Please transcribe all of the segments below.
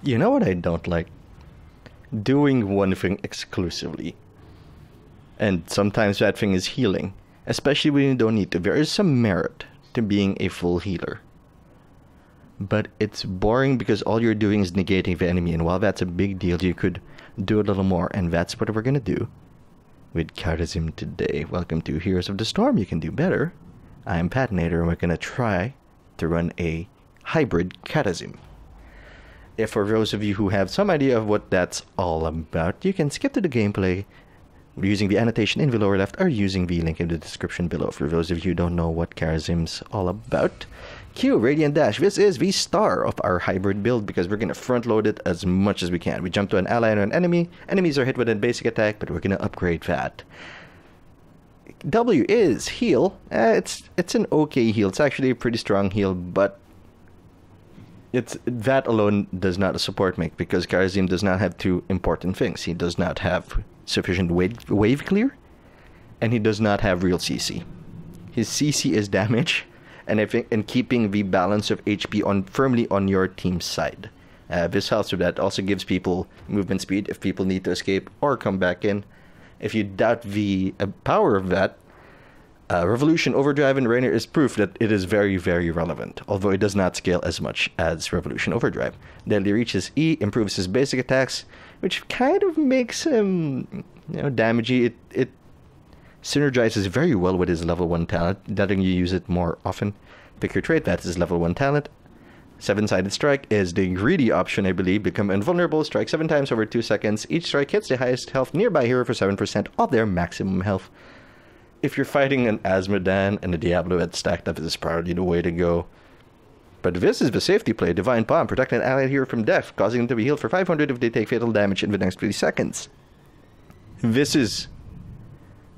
You know what I don't like? Doing one thing exclusively. And sometimes that thing is healing. Especially when you don't need to. There is some merit to being a full healer. But it's boring because all you're doing is negating the enemy. And while that's a big deal, you could do a little more. And that's what we're going to do with Kharazim today. Welcome to Heroes of the Storm. You can do better. I'm Patinator, and we're going to try to run a hybrid Kharazim. If for those of you who have some idea of what that's all about, you can skip to the gameplay using the annotation in the lower left or using the link in the description below. For those of you who don't know what Kharazim's all about, Q, Radiant Dash. This is the star of our hybrid build because we're going to front load it as much as we can. We jump to an ally or an enemy. Enemies are hit with a basic attack, but we're going to upgrade that. W is heal. It's an okay heal. It's actually a pretty strong heal, but that alone does not a support make because Kharazim does not have two important things. He does not have sufficient wave clear, and he does not have real CC. His CC is damage, and I think in keeping the balance of HP firmly on your team's side. This helps with that. Also gives people movement speed if people need to escape or come back in. If you doubt the power of that, Revolution Overdrive in Rainer is proof that it is very, very relevant, although it does not scale as much as Revolution Overdrive. Deadly Reach's E improves his basic attacks, which kind of makes him, damagey. It synergizes very well with his level 1 talent, letting you use it more often. Pick your trait, that's his level 1 talent. 7-sided strike is the greedy option, I believe. Become invulnerable, strike 7 times over 2 seconds. Each strike hits the highest health nearby hero for 7% of their maximum health. If you're fighting an Azmodan and a Diablo at stacked up, this is probably the way to go. But this is the safety play. Divine Bomb. Protect an allied hero from death, causing them to be healed for 500 if they take fatal damage in the next 3 seconds. This is,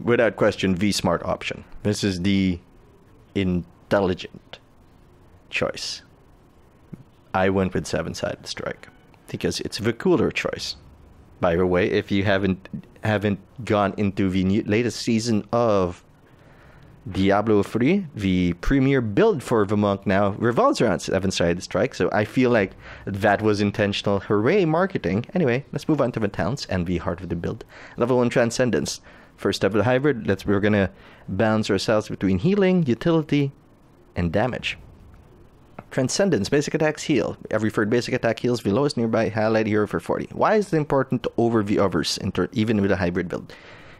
without question, the smart option. This is the intelligent choice. I went with 7-sided strike because it's the cooler choice. By the way, if you haven't gone into the latest season of Diablo 3, the premier build for the monk now revolves around 7-sided strike, so I feel like that was intentional. Hooray, marketing. Anyway, let's move on to the talents and the heart of the build. Level 1 Transcendence. First step of the hybrid, we're gonna balance ourselves between healing, utility, and damage. Transcendence, basic attacks heal. Every third basic attack heals the lowest nearby allied hero for 40. Why is it important over the others, even with a hybrid build?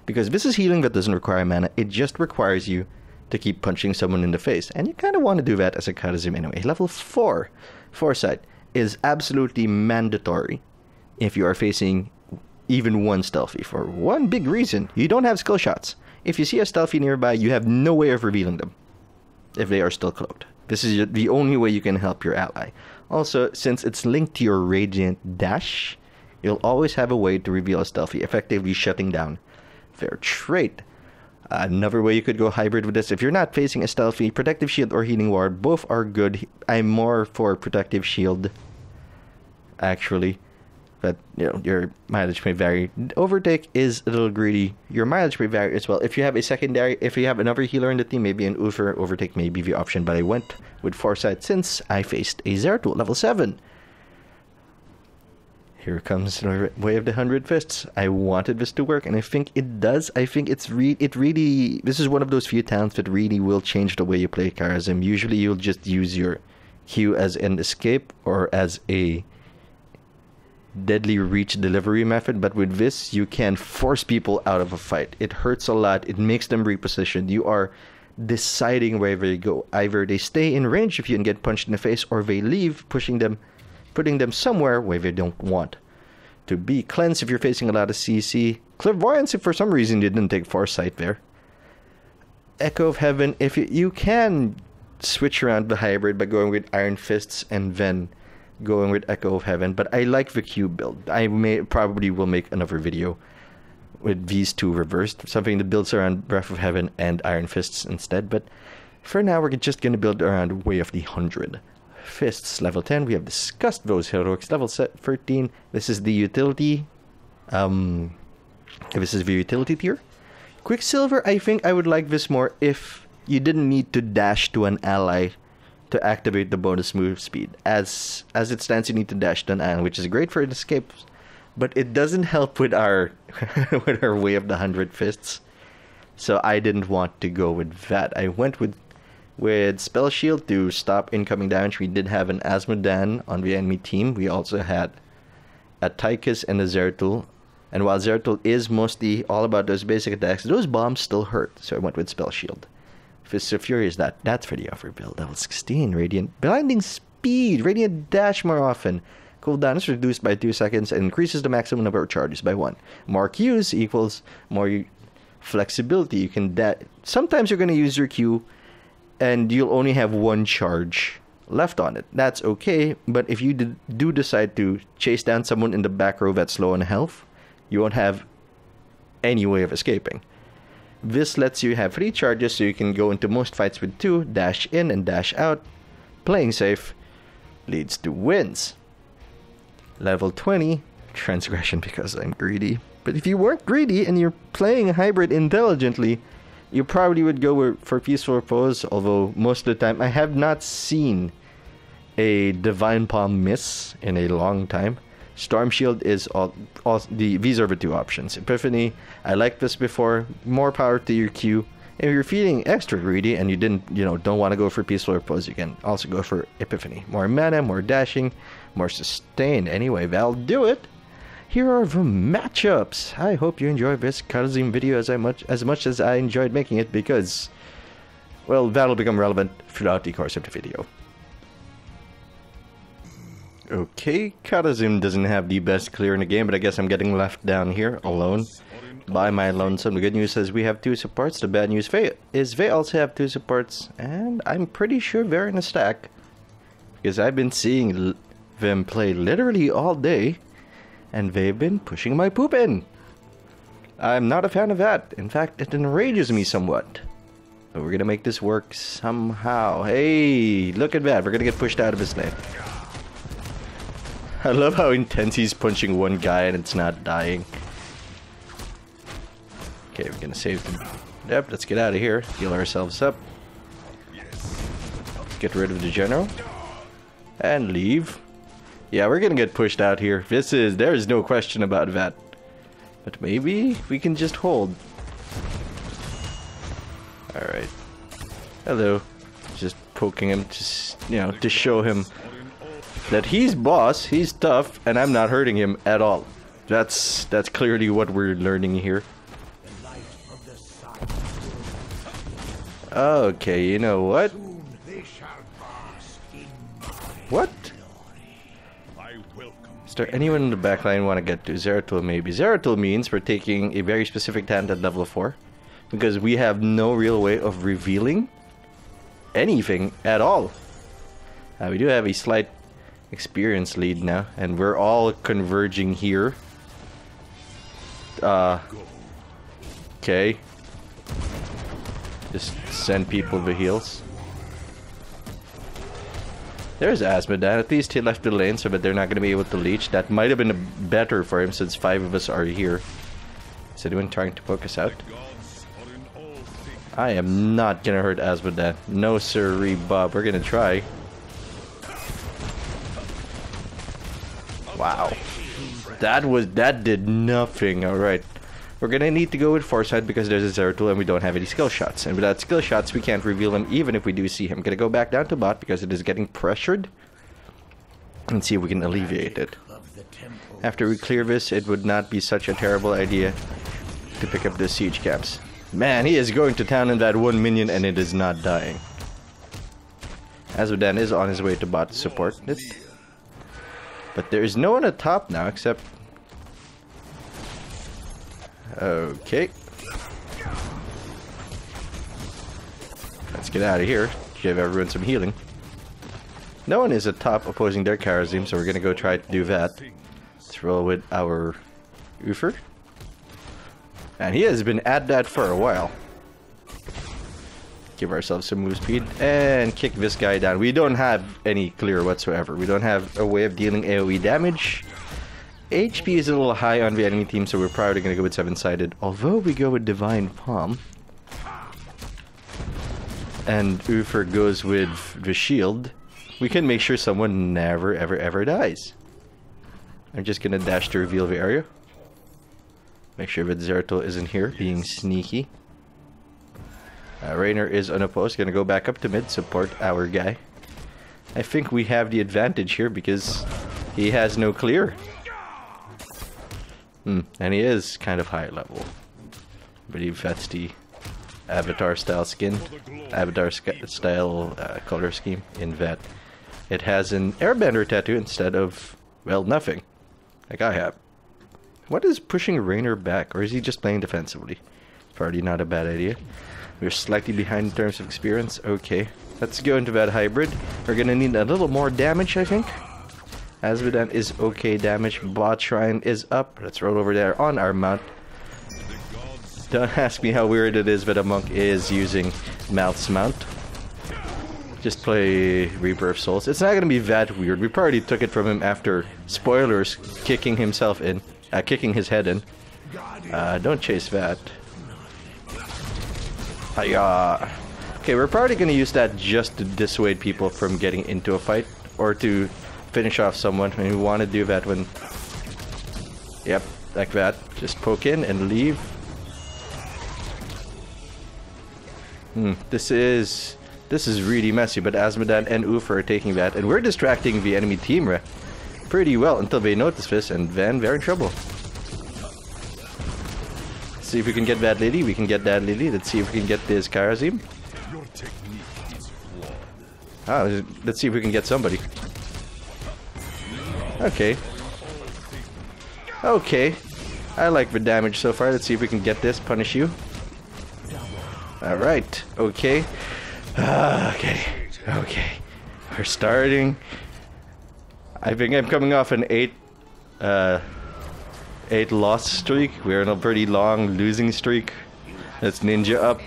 Because this is healing that doesn't require mana. It just requires you to keep punching someone in the face. And you kind of want to do that as a Kharazim anyway. Level 4, Foresight, is absolutely mandatory if you are facing even one stealthy. For one big reason, you don't have skill shots. If you see a stealthy nearby, you have no way of revealing them if they are still cloaked. This is the only way you can help your ally. Also, since it's linked to your Radiant Dash, you'll always have a way to reveal a stealthy, effectively shutting down their trait. Another way you could go hybrid with this, if you're not facing a stealthy, Protective Shield or Healing Ward, both are good. I'm more for Protective Shield, actually. But, your mileage may vary. Overtake is a little greedy. Your mileage may vary as well. If you have a secondary, if you have another healer in the team, maybe an Uther, Overtake may be the option. But I went with Foresight since I faced a Zeratul, level 7. Here comes the way of the 100 fists. I wanted this to work, and I think it does. I think it really, this is one of those few talents that really will change the way you play Kharazim. Usually you'll just use your Q as an escape or as a deadly reach delivery method, but with this you can force people out of a fight. It hurts a lot. It makes them reposition. You are deciding where they go. Either they stay in range if you can get punched in the face, or they leave, putting them somewhere where they don't want to be. Cleanse if you're facing a lot of CC. Clairvoyance if for some reason you didn't take Foresight there. Echo of Heaven, if you can switch around the hybrid by going with Iron Fists and then going with Echo of Heaven, but I like the Q build. I probably will make another video with these two reversed, something that builds around Breath of Heaven and Iron Fists instead, but for now we're just going to build around Way of the 100 Fists. Level 10, we have discussed those heroics. Level 13, this is the utility, this is the utility tier. Quicksilver, I think I would like this more if you didn't need to dash to an ally to activate the bonus move speed. As it stands, you need to dash to an island, which is great for an escape, but it doesn't help with our with our way of the 100 fists. So I didn't want to go with that. I went with Spell Shield to stop incoming damage. We did have an Asmodan on the enemy team. We also had a Tychus and a Zeratul. And while Zeratul is mostly all about those basic attacks, those bombs still hurt. So I went with Spell Shield. Fist of Fury is that's for the offer build. Level 16. Radiant Blinding Speed. Radiant Dash more often. Cooldown is reduced by 2 seconds and increases the maximum number of charges by 1. More Qs equals more flexibility. You can sometimes you're going to use your Q and you'll only have 1 charge left on it. That's okay, but if you do decide to chase down someone in the back row that's low on health, you won't have any way of escaping. This lets you have 3 charges, so you can go into most fights with 2, dash in and dash out. Playing safe leads to wins. Level 20, Transgression because I'm greedy. But if you weren't greedy and you're playing a hybrid intelligently, you probably would go for Peaceful Repose, although most of the time I have not seen a Divine Palm miss in a long time. Storm Shield is these are the 2 options. Epiphany, I liked this before. More power to your Q. If you're feeling extra greedy and you don't want to go for Peaceful Repose, you can also go for Epiphany. More mana, more dashing, more sustain. Anyway, that'll do it. Here are the matchups. I hope you enjoyed this Kharazim video as much as I enjoyed making it, because, well, that'll become relevant throughout the course of the video. Okay, Kharazim doesn't have the best clear in the game, but I guess I'm getting left down here alone by my lonesome. The good news is we have 2 supports. The bad news is they also have 2 supports, and I'm pretty sure they're in a stack, because I've been seeing them play literally all day, and they've been pushing my poop in. I'm not a fan of that. In fact, it enrages me somewhat. But we're gonna make this work somehow. Hey, look at that. We're gonna get pushed out of his lane. I love how intense he's punching one guy and it's not dying. Okay, we're gonna save him. Yep, let's get out of here. Heal ourselves up. Get rid of the general. And leave. Yeah, we're gonna get pushed out here. There's no question about that. But maybe we can just hold. Alright. Hello. Just poking him, to show him that he's boss, he's tough, and I'm not hurting him at all. That's clearly what we're learning here. Okay, you know what? What? Is there anyone in the backline want to get to? Zeratul maybe. Zeratul means we're taking a very specific talent at level 4. Because we have no real way of revealing anything at all. We do have a slight experience lead now, and we're all converging here. Okay. Just send people the heals. There's Asmodan. At least he left the lane so that they're not going to be able to leech. That might have been better for him since 5 of us are here. Is anyone trying to poke us out? I am not going to hurt Asmodan. No sirree, Bob. We're going to try. Wow. That did nothing. Alright. We're gonna need to go with Foresight because there's a Zeratul and we don't have any skill shots. And without skill shots, we can't reveal him even if we do see him. Gonna go back down to bot because it is getting pressured. And see if we can alleviate it. After we clear this, it would not be such a terrible idea to pick up the siege camps. Man, he is going to town in that 1 minion and it is not dying. Asmodan is on his way to bot to support it. But there is no one at top now except... Okay. Let's get out of here. Give everyone some healing. No one is at top opposing their Kharazim, so we're gonna go try to do that. Let's roll with our Uther. And he has been at that for a while. Give ourselves some move speed and kick this guy down. We don't have any clear whatsoever. We don't have a way of dealing AoE damage. HP is a little high on the enemy team, so we're probably going to go with 7-sided. Although we go with Divine Palm. and Ufer goes with the shield, we can make sure someone never ever dies. I'm just gonna dash to reveal the area. Make sure that Zeratul isn't here, being sneaky. Rainer is unopposed, gonna go back up to mid, support our guy. I think we have the advantage here because he has no clear. And he is kind of high level. I believe that's the Avatar style skin, Avatar style color scheme, in that it has an airbender tattoo instead of, well, nothing, like I have. What is pushing Rainer back, or is he just playing defensively? Probably not a bad idea. We're slightly behind in terms of experience. Okay, let's go into that hybrid. We're gonna need a little more damage, I think. Azmodan is okay damage. Bot Shrine is up. Let's roll over there on our mount. Don't ask me how weird it is that a monk is using Mouth's mount. Just play Reaper of Souls. It's not gonna be that weird. We probably took it from him after, spoilers, kicking himself in. Kicking his head in. Don't chase that. Hiya. Okay, we're probably gonna use that just to dissuade people from getting into a fight, or to finish off someone. And we want to do that when... Yep, like that. Just poke in and leave. This is really messy, but Azmodan and Ufer are taking that, and we're distracting the enemy team pretty well until they notice this, and then they're in trouble. Let's see if we can get that lady. We can get that lady. Let's see if we can get this Kharazim. Let's see if we can get somebody. Okay. Okay. I like the damage so far. Let's see if we can get this. Punish you. Alright. Okay. Okay. Okay. We're starting. I think I'm coming off an 8 loss streak. We're in a pretty long losing streak. Let's ninja up.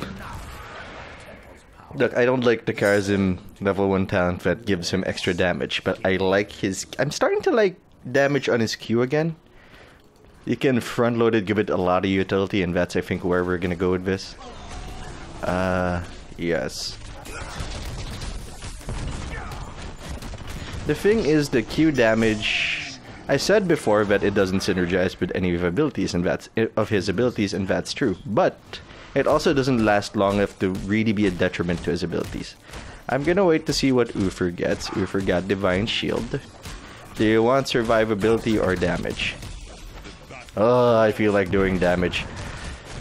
Look, I don't like the Kharazim level 1 talent that gives him extra damage, but I like his... I'm starting to like damage on his Q again. You can front load it, give it a lot of utility, and that's, I think, where we're gonna go with this. Yes. The thing is, the Q damage... I said before that it doesn't synergize with any of his abilities, and that's true. But it also doesn't last long enough to really be a detriment to his abilities. I'm gonna wait to see what Ufer gets. Ufer got Divine Shield. Do you want survivability or damage? Oh, I feel like doing damage.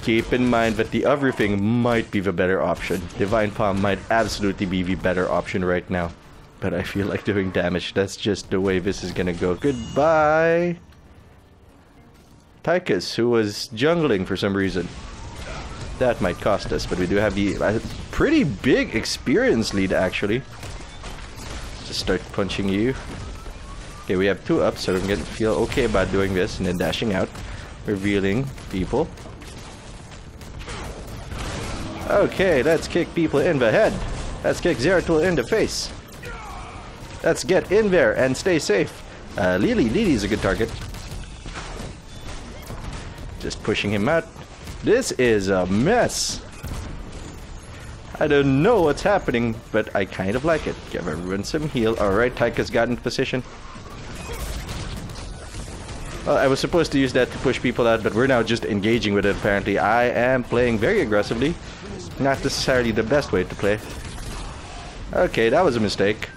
Keep in mind that the other thing might be the better option. Divine Palm might absolutely be the better option right now. But I feel like doing damage. That's just the way this is gonna go. Goodbye! Tychus, who was jungling for some reason. That might cost us, but we do have the pretty big experience lead, actually. Just start punching you. Okay, we have 2 up, so I'm gonna feel okay about doing this, and then dashing out. Revealing people. Okay, let's kick people in the head. Let's kick Zeratul in the face. Let's get in there and stay safe. Lily's a good target. Just pushing him out. This is a mess. I don't know what's happening, but I kind of like it. Give everyone some heal. Alright, Tychus got into position. Well, I was supposed to use that to push people out, but we're now just engaging with it, apparently. I am playing very aggressively. Not necessarily the best way to play. Okay, that was a mistake.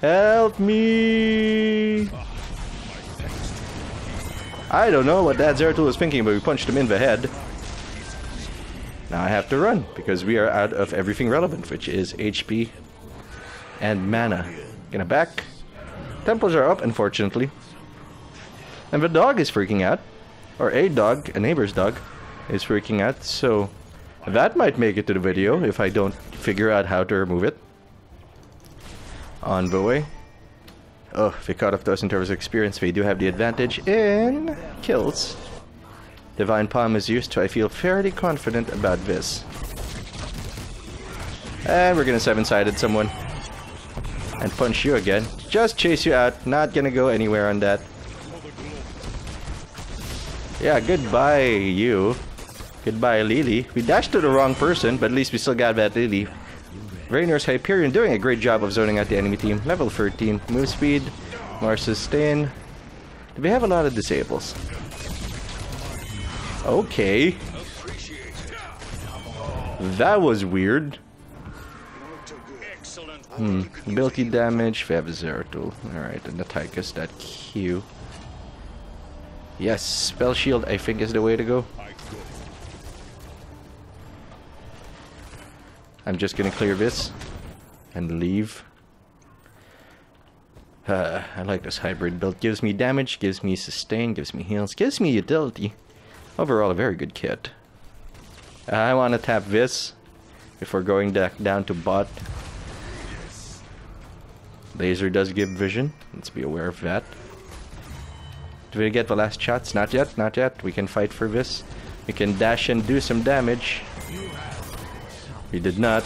Help me! I don't know what that Zeratul was thinking, but we punched him in the head. Now I have to run, because we are out of everything relevant, which is HP and mana. Gonna back. Temples are up, unfortunately. And the dog is freaking out. Or a dog, a neighbor's dog, is freaking out, so that might make it to the video if I don't figure out how to remove it. On the way. Oh, they caught up to us in terms of experience. They do have the advantage in kills. Divine Palm is used, so I feel fairly confident about this. And we're gonna 7-sided someone. And punch you again. Just chase you out. Not gonna go anywhere on that. Yeah, goodbye, you. Goodbye, Lily. We dashed to the wrong person, but at least we still got that Lily. Rainer's Hyperion doing a great job of zoning out the enemy team. Level 13. Move speed. More sustain. Do we have a lot of disables? Okay. That was weird. Ability damage. We have a Zeratul. Alright, and the Tychus, that Q. Yes, Spell Shield I think is the way to go. I'm just gonna clear this and leave. I like this hybrid build. Gives me damage, gives me sustain, gives me heals, gives me utility. Overall, a very good kit. I want to tap this before going down to bot. Laser does give vision. Let's be aware of that. Do we get the last shots? Not yet, not yet. We can fight for this. We can dash and do some damage. We did not.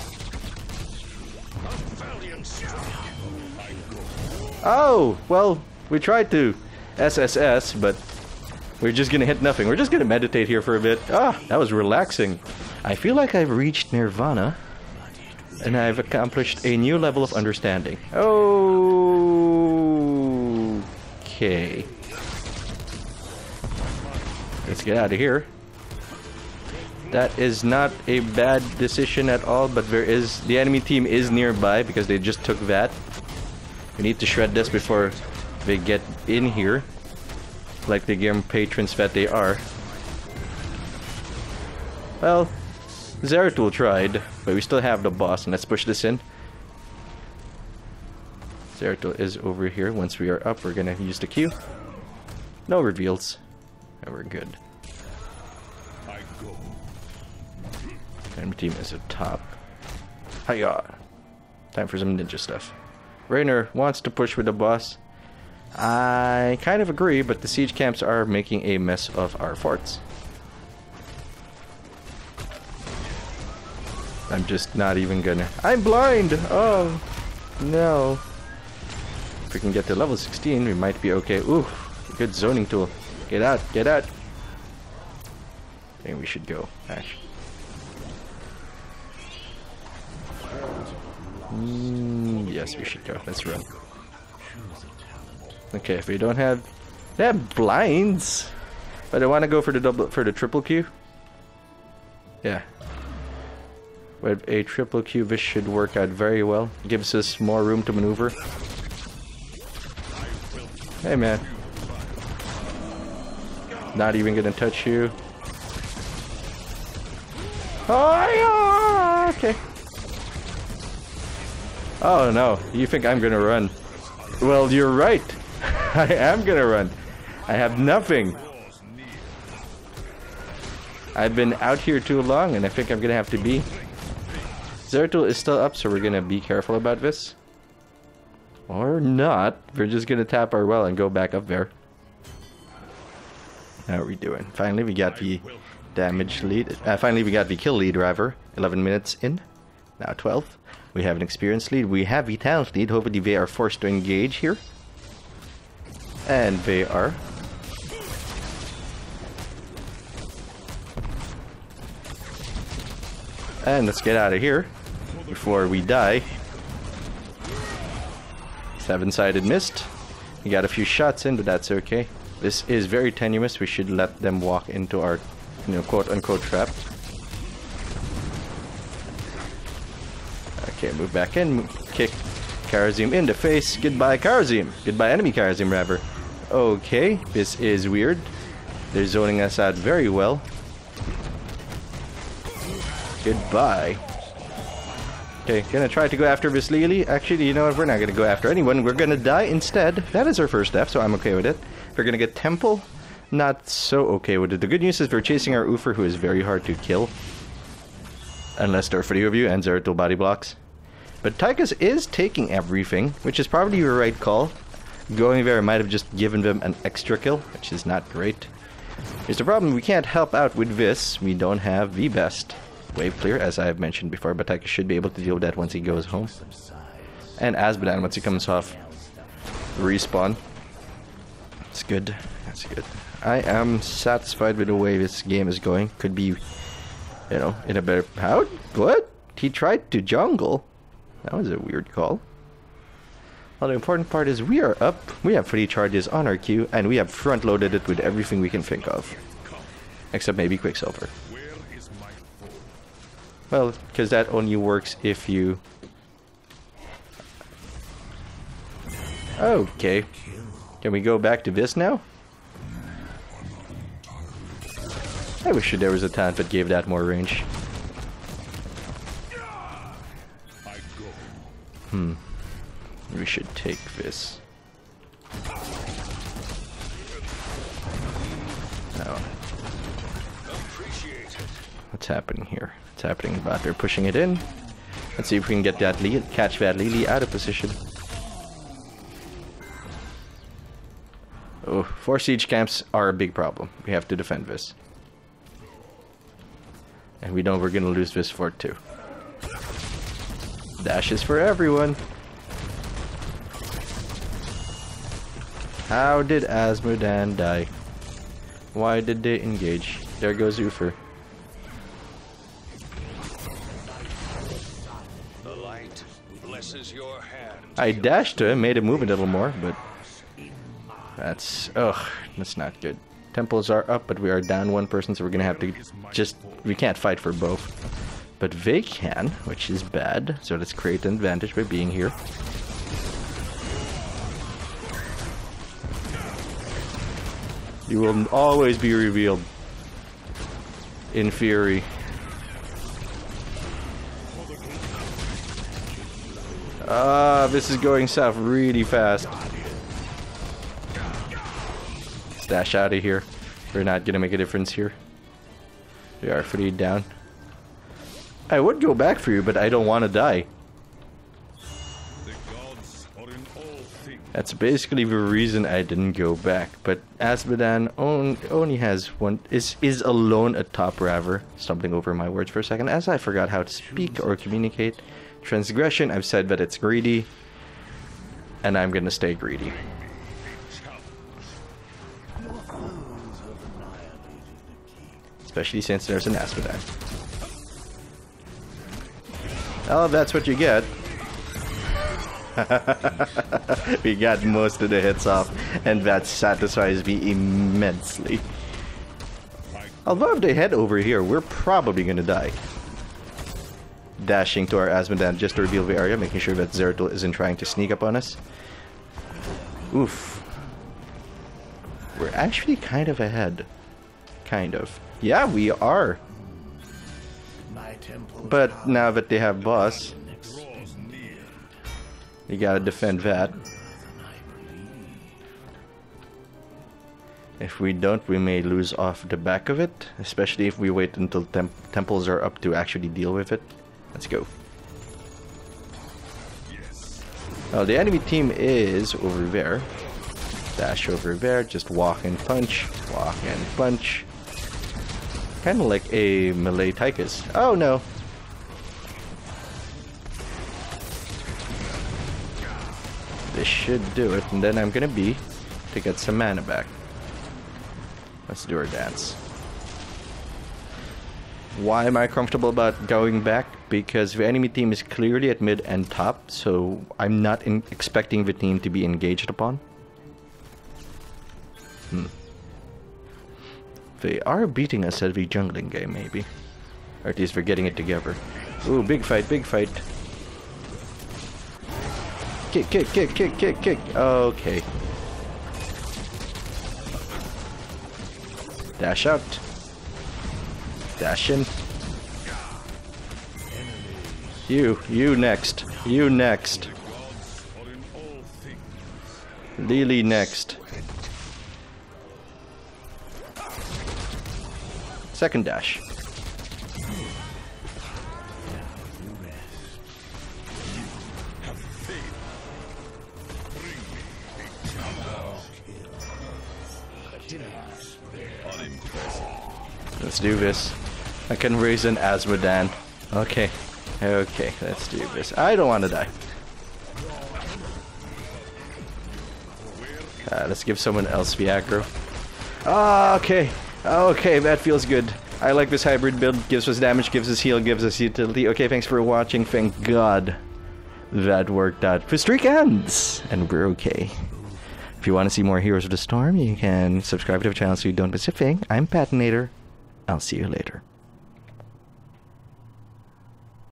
Oh, well, we tried to SSS, but we're just gonna hit nothing. We're just gonna meditate here for a bit. Ah, that was relaxing. I feel like I've reached nirvana, and I've accomplished a new level of understanding. Okay. Let's get out of here. That is not a bad decision at all, but the enemy team is nearby because they just took that. We need to shred this before they get in here, like the game patrons that they are. Well, Zeratul tried, but we still have the boss, and let's push this in. Zeratul is over here. Once we are up, we're gonna use the Q. No reveals. And we're good. Enemy team is at top. Hiya! Time for some ninja stuff. Rainer wants to push with the boss. I kind of agree, but the siege camps are making a mess of our forts. I'm just not even gonna... I'm blind! Oh, no. If we can get to level 16, we might be okay. Ooh, good zoning tool. Get out, get out. I think we should go, Ash. Yes, we should go. Let's run. Okay, if we don't have... They have blinds! But I want to go for the triple Q. Yeah. With a triple Q, this should work out very well. Gives us more room to maneuver. Hey, man. Not even gonna touch you. Oh, yeah! Okay. Oh no, you think I'm gonna run? Well, you're right. I am gonna run. I have nothing. I've been out here too long, and I think I'm gonna have to be. Zeratul is still up, so we're gonna be careful about this. Or not. We're just gonna tap our well and go back up there. How are we doing? Finally, we got the damage lead. Finally, we got the kill lead, rather. 11 minutes in. Now 12. We have an experience lead. We have the talent lead. Hopefully they are forced to engage here. And they are. And let's get out of here before we die. 7-sided mist. We got a few shots in, but that's okay. This is very tenuous. We should let them walk into our, quote-unquote trap. Okay, move back in. Kick Kharazim in the face. Goodbye, Kharazim. Goodbye, enemy Kharazim, rather. Okay, this is weird. They're zoning us out very well. Goodbye. Okay, gonna try to go after this Lily. Actually, you know what? We're not gonna go after anyone. We're gonna die instead. That is our first death, so I'm okay with it. We're gonna get Temple. Not so okay with it. The good news is we're chasing our Ufer, who is very hard to kill. Unless there are 3 of you and Zeratul body blocks. But Tychus is taking everything, which is probably your right call. Going there might have just given them an extra kill, which is not great. Here's the problem, we can't help out with this. We don't have the best wave clear, as I have mentioned before, but Tychus should be able to deal with that once he goes home. And Azmodan, once he comes off respawn. It's good. That's good. I am satisfied with the way this game is going. Could be, in a better... How? What? He tried to jungle. That was a weird call. Well, the important part is we are up, we have 3 charges on our Q, and we have front-loaded it with everything we can think of. Except maybe Quicksilver. Well, because that only works if you... Okay. Can we go back to this now? I wish there was a talent that gave that more range. We should take this. No. What's happening here? What's happening about they're pushing it in? Let's see if we can get that lead, catch that Lily out of position. Oh, 4 siege camps are a big problem. We have to defend this. And we know we're gonna lose this fort too. Dashes for everyone. How did Azmodan die? Why did they engage? There goes Uther. The light blesses your hand. I dashed to him, made him move a little more, but that's not good. Temples are up, but we are down 1 person, so we're gonna have to we can't fight for both. But they can, which is bad, so let's create an advantage by being here. You will always be revealed in fury. This is going south really fast. Dash out of here. We're not gonna make a difference here. We are 3 down. I would go back for you, but I don't want to die. That's basically the reason I didn't go back. But Azmodan only has one. Is alone a top raver. Stumbling over my words for a second, as I forgot how to speak or communicate. Transgression. I've said that it's greedy, and I'm gonna stay greedy. Especially since there's an Azmodan. Oh, that's what you get. We got most of the hits off, and that satisfies me immensely. Although if they head over here, we're probably gonna die. Dashing to our Azmodan just to reveal the area, making sure that Zeratul isn't trying to sneak up on us. Oof. We're actually kind of ahead. Kind of. Yeah, we are. But now that they have boss, you gotta defend that. If we don't, we may lose off the back of it, especially if we wait until temples are up to actually deal with it. Let's go. Oh, the enemy team is over there. Dash over there, just walk and punch, walk and punch. Kind of like a melee Tychus. Oh no! This should do it, and then I'm gonna be to get some mana back. Let's do our dance. Why am I comfortable about going back? Because the enemy team is clearly at mid and top, so I'm not expecting the team to be engaged upon. They are beating us at the jungling game, maybe. Or at least they're getting it together. Ooh, big fight, big fight. Kick, kick, kick, kick, kick, kick. Okay. Dash out. Dash in. You next. You next. Lily next. Second dash. Let's do this. I can raise an Azmodan. Okay. Okay, let's do this. I don't want to die. Let's give someone else the aggro. Ah, okay. Okay, that feels good. I like this hybrid build. Gives us damage, gives us heal, gives us utility. Okay, thanks for watching. Thank God. that worked out for streak ends, and we're okay. If you want to see more Heroes of the Storm, you can subscribe to the channel so you don't miss a thing. I'm Patinator. I'll see you later.